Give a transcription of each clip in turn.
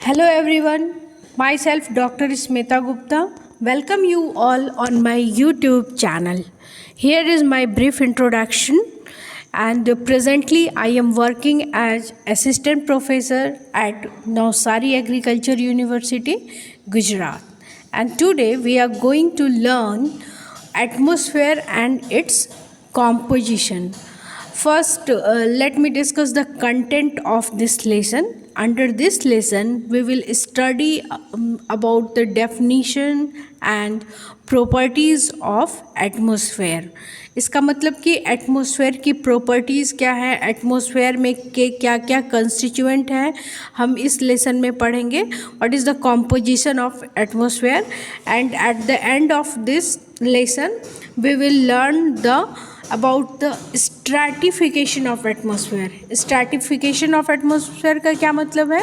Hello everyone, myself Dr. Smita Gupta. Welcome you all on my YouTube channel. Here is my brief introduction and presently I am working as assistant professor at Navsari Agriculture University, Gujarat. And today we are going to learn atmosphere and its composition. First, let me discuss the content of this lesson. Under this lesson, we will study about the definition and properties of atmosphere. इसका मतलब कि atmosphere की properties क्या है, atmosphere में के क्या क्या कंस्टिट्यूएंट है, हम इस लेसन में पढ़ेंगे. What is the composition of atmosphere and at the end of this lesson we will learn the about the stratification of atmosphere. Stratification of atmosphere का क्या मतलब है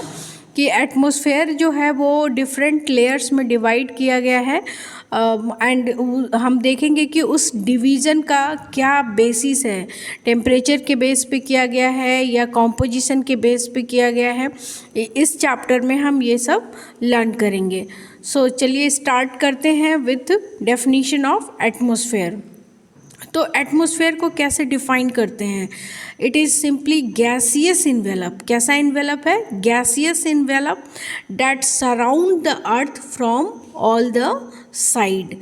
कि एटमॉस्फेयर जो है वो डिफरेंट लेयर्स में डिवाइड किया गया है एंड हम देखेंगे कि उस डिवीज़न का क्या बेसिस है, टेम्परेचर के बेस पे किया गया है या कॉम्पोजिशन के बेस पे किया गया है. इस चैप्टर में हम ये सब लर्न करेंगे. सो चलिए स्टार्ट करते हैं विथ डेफिनीशन ऑफ एटमॉस्फेयर. तो एटमॉस्फेयर को कैसे डिफाइन करते हैं? It is simply gaseous envelope. कैसा इन्वेलप है? Gaseous envelope that surround the earth from all the side.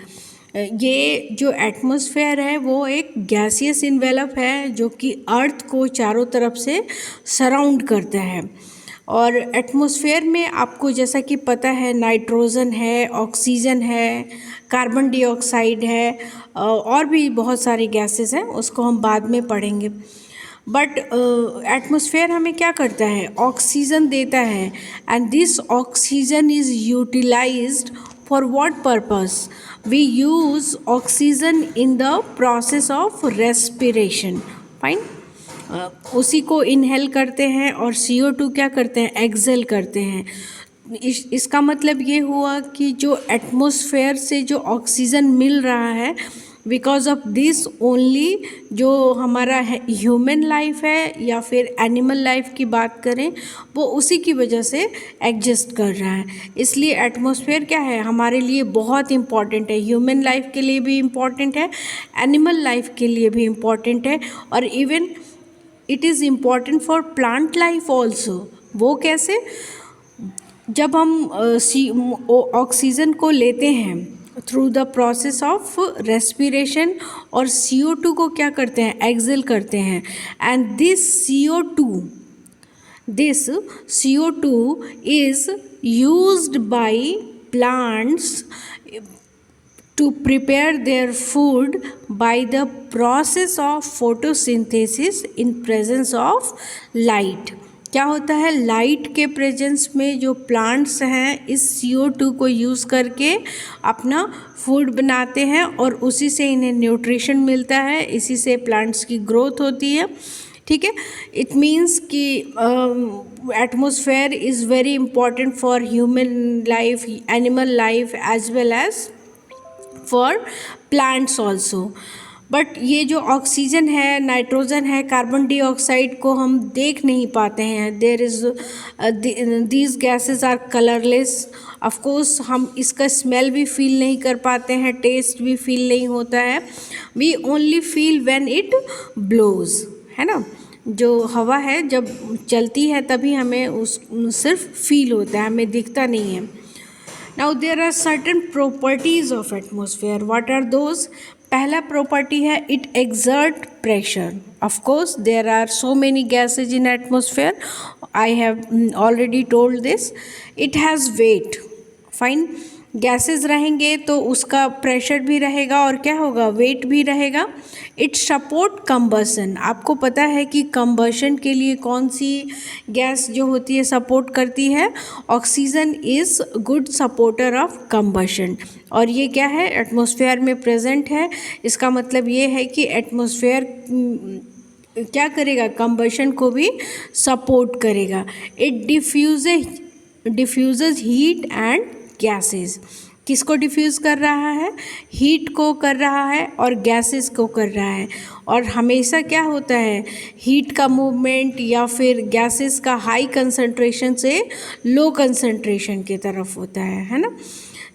ये जो एटमॉस्फेयर है वो एक गैसियस इन्वेलप है जो कि अर्थ को चारों तरफ से सराउंड करता है. और एटमॉस्फेयर में आपको जैसा कि पता है नाइट्रोजन है, ऑक्सीजन है, कार्बन डाइऑक्साइड है और भी बहुत सारी गैसेस हैं, उसको हम बाद में पढ़ेंगे. बट एटमॉस्फेयर हमें क्या करता है? ऑक्सीजन देता है and this oxygen is utilised for what purpose? We use oxygen in the process of respiration. Fine. उसी को इनहेल करते हैं और CO2 क्या करते हैं? एक्सेल करते हैं. इसका मतलब ये हुआ कि जो एटमॉस्फेयर से जो ऑक्सीजन मिल रहा है बिकॉज ऑफ दिस ओनली जो हमारा ह्यूमन लाइफ है या फिर एनिमल लाइफ की बात करें वो उसी की वजह से एग्जिस्ट कर रहा है. इसलिए एटमॉस्फेयर क्या है? हमारे लिए बहुत इम्पॉर्टेंट है. ह्यूमन लाइफ के लिए भी इम्पॉर्टेंट है, एनिमल लाइफ के लिए भी इम्पॉर्टेंट है और even it is important for plant life also. वो कैसे? जब हम ऑक्सीजन को लेते हैं through the process of respiration और CO2 को क्या करते हैं? एक्सेल करते हैं. And this CO2 is used by plants to prepare their food by the process of photosynthesis in presence of light. क्या होता है? लाइट के प्रेजेंस में जो प्लांट्स हैं इस CO2 को यूज़ करके अपना फूड बनाते हैं और उसी से इन्हें न्यूट्रिशन मिलता है, इसी से प्लांट्स की ग्रोथ होती है. ठीक है. इट मीन्स कि atmosphere is very important for human life, animal life as well as for plants also. But ये जो ऑक्सीजन है, नाइट्रोजन है, कार्बन डाइऑक्साइड को हम देख नहीं पाते हैं. There is these gases are colourless. Of course हम इसका स्मेल भी फील नहीं कर पाते हैं, टेस्ट भी फील नहीं होता है. We only feel when it blows, है ना. जो हवा है जब चलती है तभी हमें उस सिर्फ फील होता है, हमें दिखता नहीं है. Now there are certain properties of atmosphere. What are those? पहला प्रॉपर्टी है it exert pressure. Of course there are so many gases in atmosphere. I have already told this. It has weight. Fine. Gases रहेंगे तो उसका pressure भी रहेगा और क्या होगा? वेट भी रहेगा. It support combustion. आपको पता है कि कंबशन के लिए कौन सी गैस जो होती है सपोर्ट करती है? Oxygen is good supporter of combustion. और ये क्या है? एटमॉस्फेयर में प्रेजेंट है. इसका मतलब ये है कि एटमॉस्फेयर क्या करेगा? कंबशन को भी सपोर्ट करेगा. It diffuses heat and gases. किसको डिफ्यूज़ कर रहा है? हीट को कर रहा है और गैसेस को कर रहा है। और हमेशा क्या होता है, हीट का मूवमेंट या फिर गैसेस का हाई कंसंट्रेशन से लो कंसंट्रेशन की तरफ होता है ना।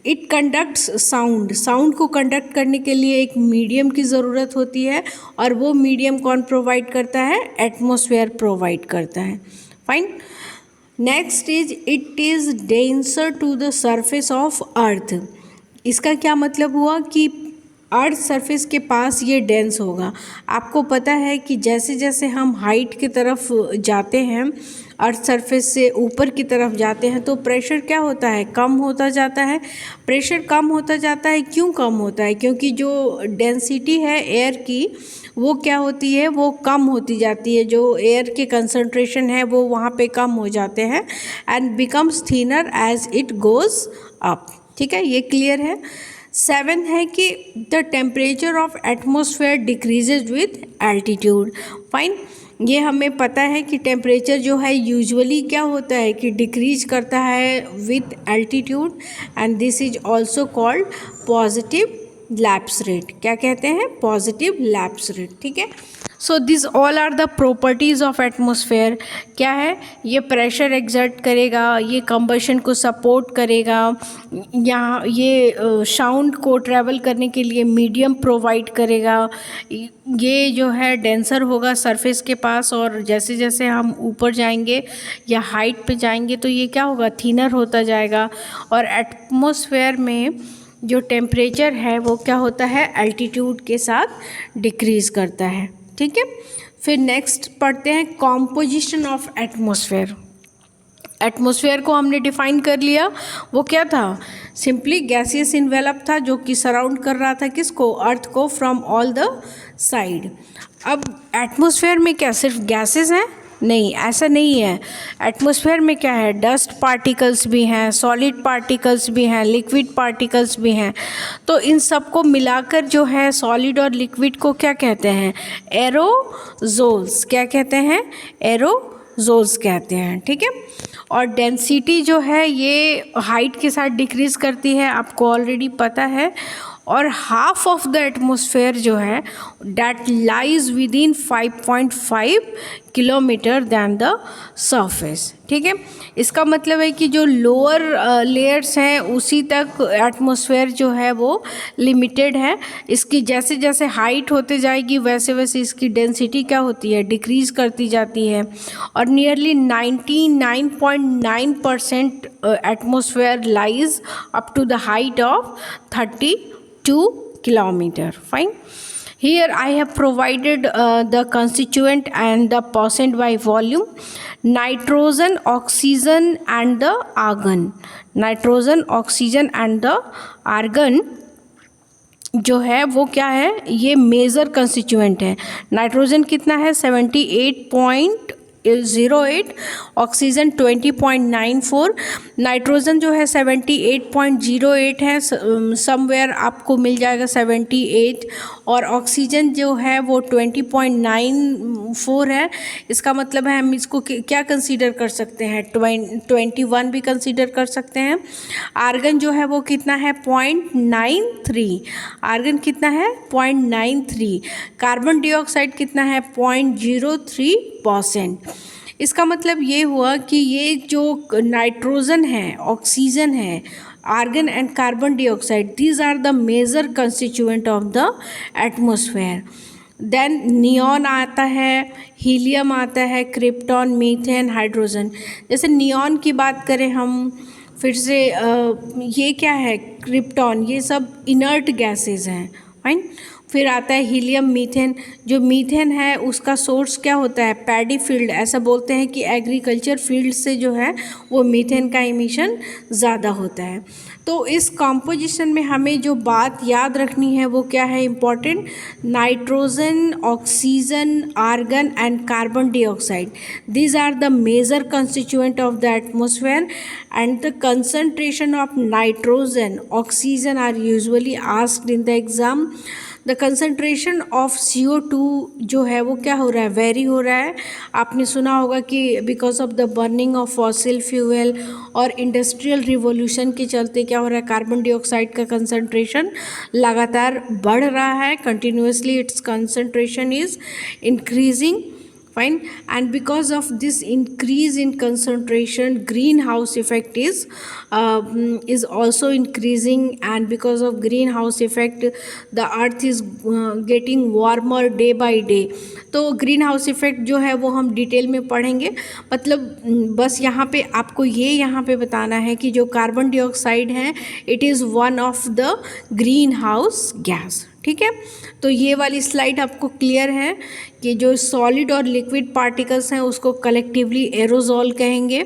इट कंडक्ट्स साउंड, साउंड को कंडक्ट करने के लिए एक मीडियम की ज़रूरत होती है, और वो मीडियम कौन प्रोवाइड करता है? एटमॉस्फेयर प्रोवाइड करता है। Fine. Next is it is denser to the surface of earth. इसका क्या मतलब हुआ कि अर्थ सरफेस के पास ये डेंस होगा। आपको पता है कि जैसे जैसे हम हाइट की तरफ जाते हैं, अर्थ सरफेस से ऊपर की तरफ जाते हैं, तो प्रेशर क्या होता है? कम होता जाता है। प्रेशर कम होता जाता है, क्यों कम होता है? क्योंकि जो डेंसिटी है एयर की वो क्या होती है? वो कम होती जाती है। जो एयर के कंसंट्रेशन है वो वहाँ पे कम हो जाते हैं and becomes thinner as it goes up. ठीक है, ये क्लियर है। 7 है कि the temperature of atmosphere decreases with altitude. Fine. ये हमें पता है कि टेम्परेचर जो है यूजुअली क्या होता है कि डिक्रीज करता है with altitude, and this is also called positive lapse rate. क्या कहते हैं? Positive lapse rate. ठीक है। So this all are the properties of atmosphere. क्या है? ये प्रेशर एग्जर्ट करेगा, ये कंबशन को सपोर्ट करेगा, यहाँ ये साउंड को ट्रैवल करने के लिए मीडियम प्रोवाइड करेगा, ये जो है डेंसर होगा सरफेस के पास, और जैसे जैसे हम ऊपर जाएंगे या हाइट पे जाएंगे तो ये क्या होगा? थिनर होता जाएगा। और एटमॉस्फेयर में जो टेम्परेचर है वो क्या होता है? एल्टीट्यूड के साथ डिक्रीज़ करता है। ठीक है। फिर नेक्स्ट पढ़ते हैं कॉम्पोजिशन ऑफ एटमॉस्फेयर। एटमॉस्फेयर को हमने डिफाइन कर लिया, वो क्या था? सिंपली गैसियस इन्वेलप था जो कि सराउंड कर रहा था किसको? अर्थ को फ्रॉम ऑल द साइड। अब एटमॉस्फेयर में क्या सिर्फ गैसेस हैं? नहीं, ऐसा नहीं है। एटमॉस्फेयर में क्या है? डस्ट पार्टिकल्स भी हैं, सॉलिड पार्टिकल्स भी हैं, लिक्विड पार्टिकल्स भी हैं। तो इन सबको मिलाकर जो है सॉलिड और लिक्विड को क्या कहते हैं? एरोजोल्स। क्या कहते हैं? एरोजोल्स कहते हैं। ठीक है। और डेंसिटी जो है ये हाइट के साथ डिक्रीज करती है, आपको ऑलरेडी पता है। और हाफ ऑफ द एटमॉस्फेयर जो है that lies within 5.5 kilometre than the surface. ठीक है। इसका मतलब है कि जो लोअर लेयर्स हैं उसी तक एटमॉस्फेयर जो है वो लिमिटेड है। इसकी जैसे जैसे हाइट होते जाएगी वैसे वैसे इसकी डेंसिटी क्या होती है? डिक्रीज़ करती जाती है। और nearly 99.9% atmosphere lies up to the height of 32 kilometer. Fine. Here I have provided the constituent and the percent by volume. Nitrogen, oxygen and the argon. Nitrogen, oxygen and the argon जो है वो क्या है? ये major constituent है। Nitrogen कितना है? 78.08, oxygen 20.94, nitrogen जो है 78.08 है, समवेयर आपको मिल जाएगा 78, और ऑक्सीजन जो है वो 20.94 है। इसका मतलब है हम इसको क्या कंसीडर कर सकते हैं? 21 भी कंसीडर कर सकते हैं। आर्गन जो है वो कितना है? 0.93। आर्गन कितना है? 0.93। कार्बन डाइऑक्साइड कितना है? 0.03%। इसका मतलब ये हुआ कि ये जो नाइट्रोजन है, ऑक्सीजन है, argon and carbon dioxide, these are the major constituent of the atmosphere. Then neon आता है, हीलियम आता है, क्रिप्टॉन, मीथेन, हाइड्रोजन। जैसे नियॉन की बात करें हम फिर से, ये क्या है? क्रिप्टॉन। ये सब इनर्ट गैसेस हैं। फाइन। फिर आता है हीलियम, मीथेन। जो मीथेन है उसका सोर्स क्या होता है? Paddy field. ऐसा बोलते हैं कि एग्रीकल्चर फील्ड से जो है वो मीथेन का इमिशन ज़्यादा होता है। तो इस कॉम्पोजिशन में हमें जो बात याद रखनी है वो क्या है important? Nitrogen, oxygen, argon and carbon dioxide, these are the major constituent of the atmosphere, and the concentration of nitrogen, oxygen are usually asked in the exam. The concentration of CO2 जो है वो क्या हो रहा है, very हो रहा है। आपने सुना होगा कि because of the burning of fossil fuel और इंडस्ट्रियल रिवॉल्यूशन के चलते क्या हो रहा है, कार्बन डाइऑक्साइड का कंसंट्रेशन लगातार बढ़ रहा है, continuously it's concentration is increasing, fine, and because of this increase in concentration greenhouse effect is also increasing, and because of greenhouse effect the earth is getting warmer day by day। तो green house effect जो है वो हम detail में पढ़ेंगे। मतलब बस यहाँ पे आपको ये यहाँ पे बताना है कि जो कार्बन डाइऑक्साइड है it is one of the green house gas, ठीक है। तो ये वाली स्लाइड आपको क्लियर है कि जो सॉलिड और लिक्विड पार्टिकल्स हैं उसको कलेक्टिवली एरोजॉल कहेंगे,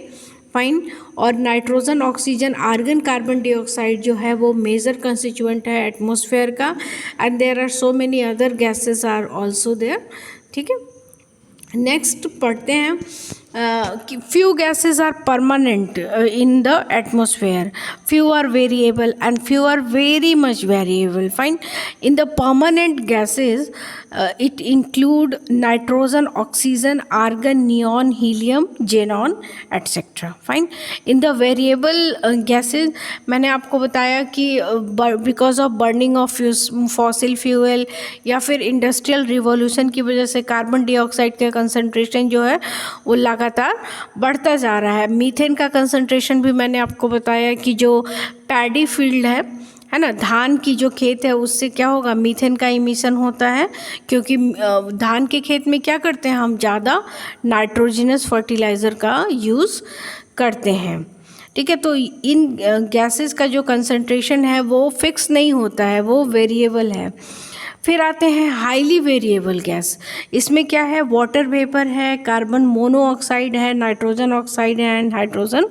फाइन। और nitrogen, oxygen, argon, carbon dioxide जो है वो मेजर कंस्टिट्यूएंट है एटमॉस्फेयर का, and there are so many other gases are also there, ठीक है। नेक्स्ट पढ़ते हैं कि few gases are permanent in the atmosphere, few are variable and few are very much variable, fine. In the permanent gases it include nitrogen, oxygen, argon, neon, helium, xenon etcetera, fine. In the variable gases मैंने आपको बताया कि because of burning of fossil fuel या फिर industrial revolution की वजह से carbon dioxide का कंसंट्रेशन जो है वो लगातार बढ़ता जा रहा है। मीथेन का कंसंट्रेशन भी मैंने आपको बताया कि जो पैडी फील्ड है ना, धान की जो खेत है उससे क्या होगा, मीथेन का इमिशन होता है, क्योंकि धान के खेत में क्या करते हैं हम, ज़्यादा नाइट्रोजनस फर्टिलाइज़र का यूज़ करते हैं, ठीक है। तो इन गैसेस का जो कंसंट्रेशन है वो फिक्स नहीं होता है, वो वेरिएबल है। फिर आते हैं हाईली वेरिएबल गैस। इसमें क्या है, वाटर वेपर है, कार्बन मोनोऑक्साइड है, नाइट्रोजन ऑक्साइड है एंड हाइड्रोजन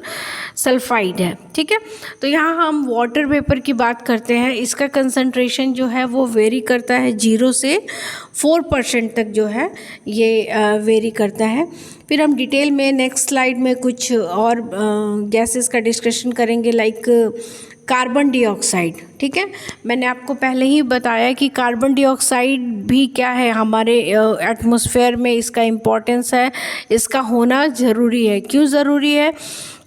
सल्फाइड है, ठीक है। तो यहाँ हम वाटर वेपर की बात करते हैं। इसका कंसंट्रेशन जो है वो वेरी करता है 0 से 4% तक जो है ये वेरी करता है। फिर हम डिटेल में नेक्स्ट स्लाइड में कुछ और गैसेस का डिस्कशन करेंगे, लाइक कार्बन डाइऑक्साइड, ठीक है। मैंने आपको पहले ही बताया कि कार्बन डाइऑक्साइड भी क्या है हमारे एटमॉस्फेयर में, इसका इम्पोर्टेंस है, इसका होना ज़रूरी है। क्यों ज़रूरी है,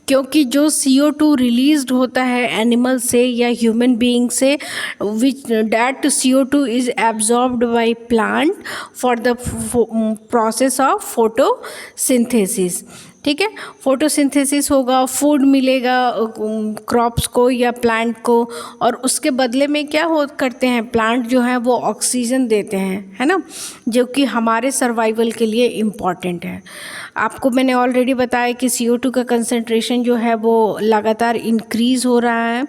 क्योंकि जो CO2 रिलीज्ड होता है एनिमल से या ह्यूमन बीइंग से, which that CO2 is absorbed by plant for the process of photosynthesis, ठीक है। फोटोसिंथेसिस होगा, फूड मिलेगा क्रॉप्स को या प्लांट को, और उसके बदले में क्या करते हैं प्लांट जो है वो ऑक्सीजन देते हैं, है ना, जो कि हमारे सर्वाइवल के लिए इम्पॉर्टेंट है। आपको मैंने ऑलरेडी बताया कि CO2 का कंसंट्रेशन जो है वो लगातार इंक्रीज़ हो रहा है।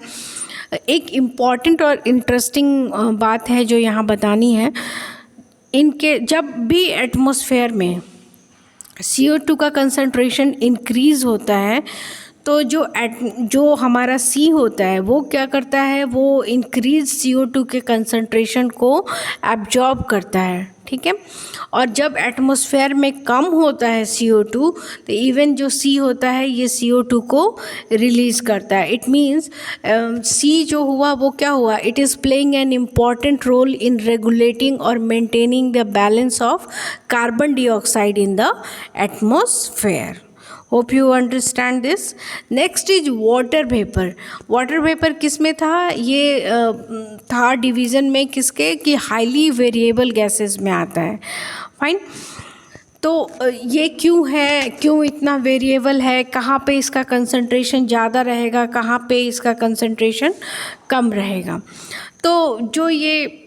एक इम्पॉर्टेंट और इंटरेस्टिंग बात है जो यहाँ बतानी है, इनके जब भी एटमॉस्फेयर में CO2 का कंसंट्रेशन इंक्रीज़ होता है तो जो हमारा सी होता है वो क्या करता है, वो इंक्रीज CO2 के कंसंट्रेशन को एब्जॉर्ब करता है, ठीक है। और जब एटमॉस्फेयर में कम होता है CO2 तो इवन जो सी होता है ये CO2 को रिलीज़ करता है। इट मीन्स सी जो हुआ वो क्या हुआ, it is playing an important role in regulating और maintaining the balance of carbon dioxide in the atmosphere. Hope you understand this. Next is water vapour. Water vapour किस में था, ये था डिवीज़न में किसके, कि हाईली वेरिएबल गैसेस में आता है, फाइन। तो ये क्यों है, क्यों इतना वेरिएबल है, कहाँ पे इसका कंसंट्रेशन ज़्यादा रहेगा, कहाँ पे इसका कंसंट्रेशन कम रहेगा। तो जो ये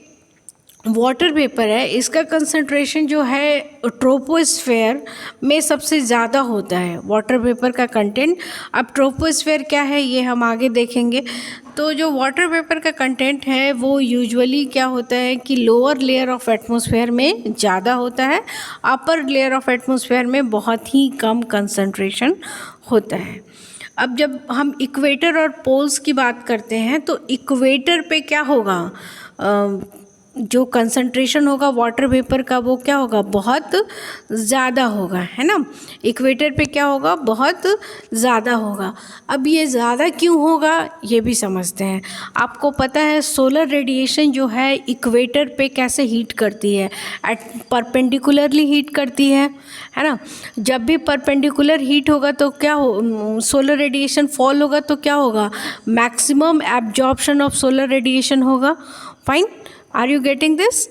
वाटर वेपर है इसका कंसंट्रेशन जो है ट्रोपोस्फेयर में सबसे ज़्यादा होता है, वाटर वेपर का कंटेंट। अब ट्रोपोस्फेयर क्या है ये हम आगे देखेंगे। तो जो वाटर वेपर का कंटेंट है वो यूजुअली क्या होता है कि लोअर लेयर ऑफ एटमॉस्फेयर में ज़्यादा होता है, अपर लेयर ऑफ एटमॉस्फेयर में बहुत ही कम कंसंट्रेशन होता है। अब जब हम इक्वेटर और पोल्स की बात करते हैं तो इक्वेटर पे क्या होगा, जो कंसंट्रेशन होगा वाटर वेपर का वो क्या होगा, बहुत ज़्यादा होगा, है ना। इक्वेटर पे क्या होगा, बहुत ज़्यादा होगा। अब ये ज़्यादा क्यों होगा ये भी समझते हैं। आपको पता है सोलर रेडिएशन जो है इक्वेटर पे कैसे हीट करती है, एट परपेंडिकुलरली हीट करती है ना। जब भी परपेंडिकुलर हीट होगा तो क्या हो, सोलर रेडिएशन फॉल होगा तो क्या होगा, maximum absorption of solar radiation होगा। Fine, are you getting this,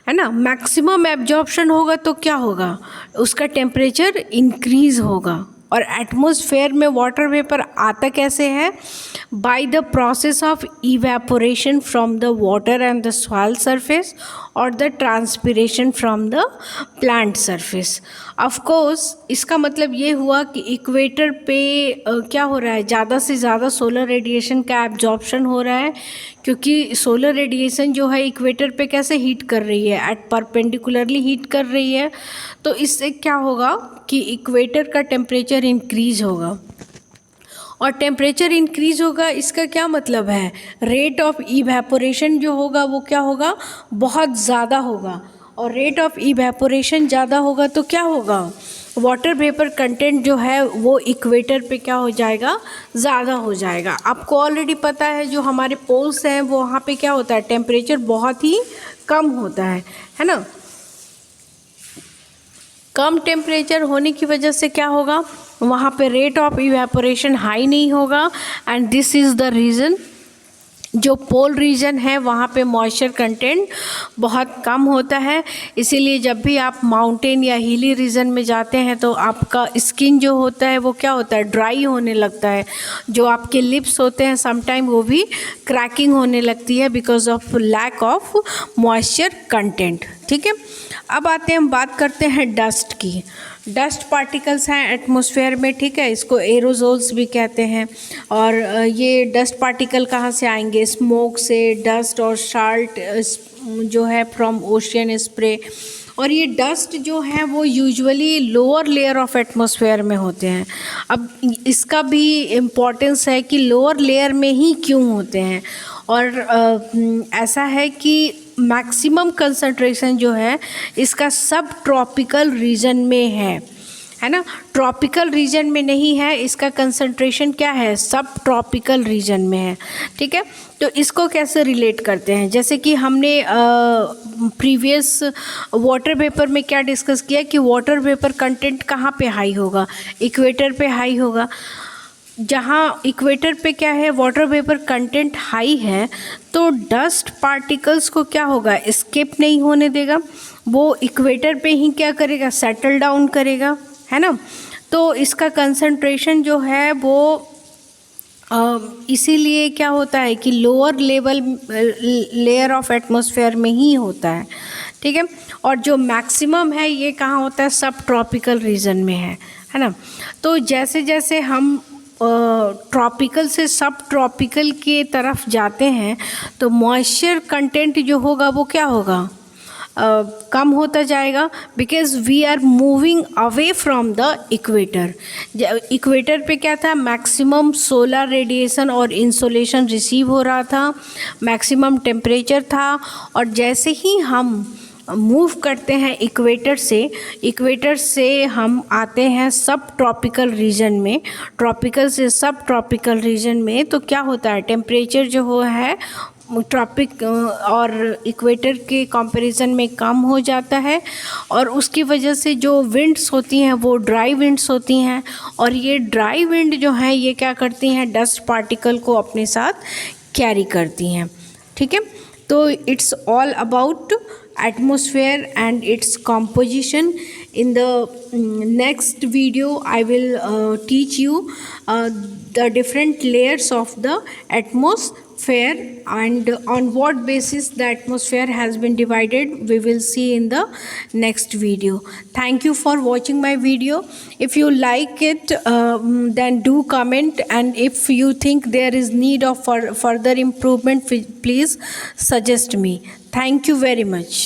है ना। मैक्सिमम एब्जॉर्प्शन होगा तो क्या होगा, उसका टेम्परेचर इंक्रीज होगा। और एटमॉस्फेयर में वाटर वेपर आता कैसे है, by the process of evaporation from the water and the soil surface और the transpiration from the plant surface. Of course इसका मतलब ये हुआ कि इक्वेटर पे क्या हो रहा है, ज़्यादा से ज़्यादा सोलर रेडिएशन का एब्जॉर्प्शन हो रहा है, क्योंकि सोलर रेडिएशन जो है इक्वेटर पे कैसे हीट कर रही है, एट परपेंडिकुलरली हीट कर रही है। तो इससे क्या होगा कि इक्वेटर का टेम्परेचर इंक्रीज होगा। और टेम्परेचर इंक्रीज होगा इसका क्या मतलब है, रेट ऑफ इवेपोरेशन जो होगा वो क्या होगा, बहुत ज़्यादा होगा। और रेट ऑफ इवेपोरेशन ज़्यादा होगा तो क्या होगा, वाटर वेपर कंटेंट जो है वो इक्वेटर पे क्या हो जाएगा, ज़्यादा हो जाएगा। आपको ऑलरेडी पता है जो हमारे पोल्स हैं वो वहाँ पे क्या होता है, टेम्परेचर बहुत ही कम होता है ना। कम टेम्परेचर होने की वजह से क्या होगा, वहाँ पे रेट ऑफ इवेपोरेशन हाई नहीं होगा, and this is the reason जो पोल रीजन है वहाँ पे मॉइस्चर कंटेंट बहुत कम होता है। इसीलिए जब भी आप माउंटेन या हिली रीजन में जाते हैं तो आपका स्किन जो होता है वो क्या होता है, ड्राई होने लगता है। जो आपके लिप्स होते हैं समटाइम वो भी क्रैकिंग होने लगती है because of lack of moisture content. ठीक है, अब आते हैं, हम बात करते हैं डस्ट की। डस्ट पार्टिकल्स हैं एटमॉस्फेयर में, ठीक है, इसको एरोजोल्स भी कहते हैं। और ये डस्ट पार्टिकल कहाँ से आएंगे, स्मोक से, डस्ट और साल्ट जो है फ्रॉम ओशियन स्प्रे। और ये डस्ट जो है वो usually lower layer of atmosphere में होते हैं। अब इसका भी इम्पॉर्टेंस है कि लोअर लेयर में ही क्यों होते हैं। और ऐसा है कि मैक्सिमम कंसंट्रेशन जो है इसका सब ट्रॉपिकल रीजन में है ना। ट्रॉपिकल रीजन में नहीं है, इसका कंसंट्रेशन क्या है, सब ट्रॉपिकल रीजन में है। ठीक है, तो इसको कैसे रिलेट करते हैं, जैसे कि हमने प्रीवियस वाटर वेपर में क्या डिस्कस किया कि वाटर वेपर कंटेंट कहाँ पे हाई होगा, इक्वेटर पे हाई होगा। जहाँ इक्वेटर पे क्या है, वाटर वेपर कंटेंट हाई है, तो डस्ट पार्टिकल्स को क्या होगा, एस्केप नहीं होने देगा, वो इक्वेटर पे ही क्या करेगा, सेटल डाउन करेगा, है ना। तो इसका कंसंट्रेशन जो है वो इसीलिए क्या होता है कि lower level layer of atmosphere में ही होता है। ठीक है, और जो मैक्सिमम है ये कहाँ होता है, सब ट्रॉपिकल रीजन में है ना। तो जैसे जैसे हम ट्रॉपिकल से सब ट्रॉपिकल के तरफ जाते हैं तो मॉइस्चर कंटेंट जो होगा वो क्या होगा, कम होता जाएगा, because we are moving away from the equator. Equator पे क्या था, मैक्सिमम सोलर रेडिएशन और इंसोलेशन रिसीव हो रहा था, मैक्सिमम टेम्परेचर था। और जैसे ही हम मूव करते हैं इक्वेटर से हम आते हैं सब ट्रॉपिकल रीजन में, ट्रॉपिकल से सब ट्रॉपिकल रीजन में, तो क्या होता है, टेम्परेचर जो हो है ट्रॉपिक और इक्वेटर के कंपैरिजन में कम हो जाता है। और उसकी वजह से जो विंड्स होती हैं वो ड्राई विंड्स होती हैं, और ये ड्राई विंड जो है ये क्या करती हैं, डस्ट पार्टिकल को अपने साथ कैरी करती हैं। ठीक है, तो it's all about atmosphere and its composition. In the next video I will teach you the different layers of the atmosphere and on what basis the atmosphere has been divided. We will see in the next video. Thank you for watching my video. If you like it then do comment, and if you think there is need of further improvement, please suggest me. Thank you very much.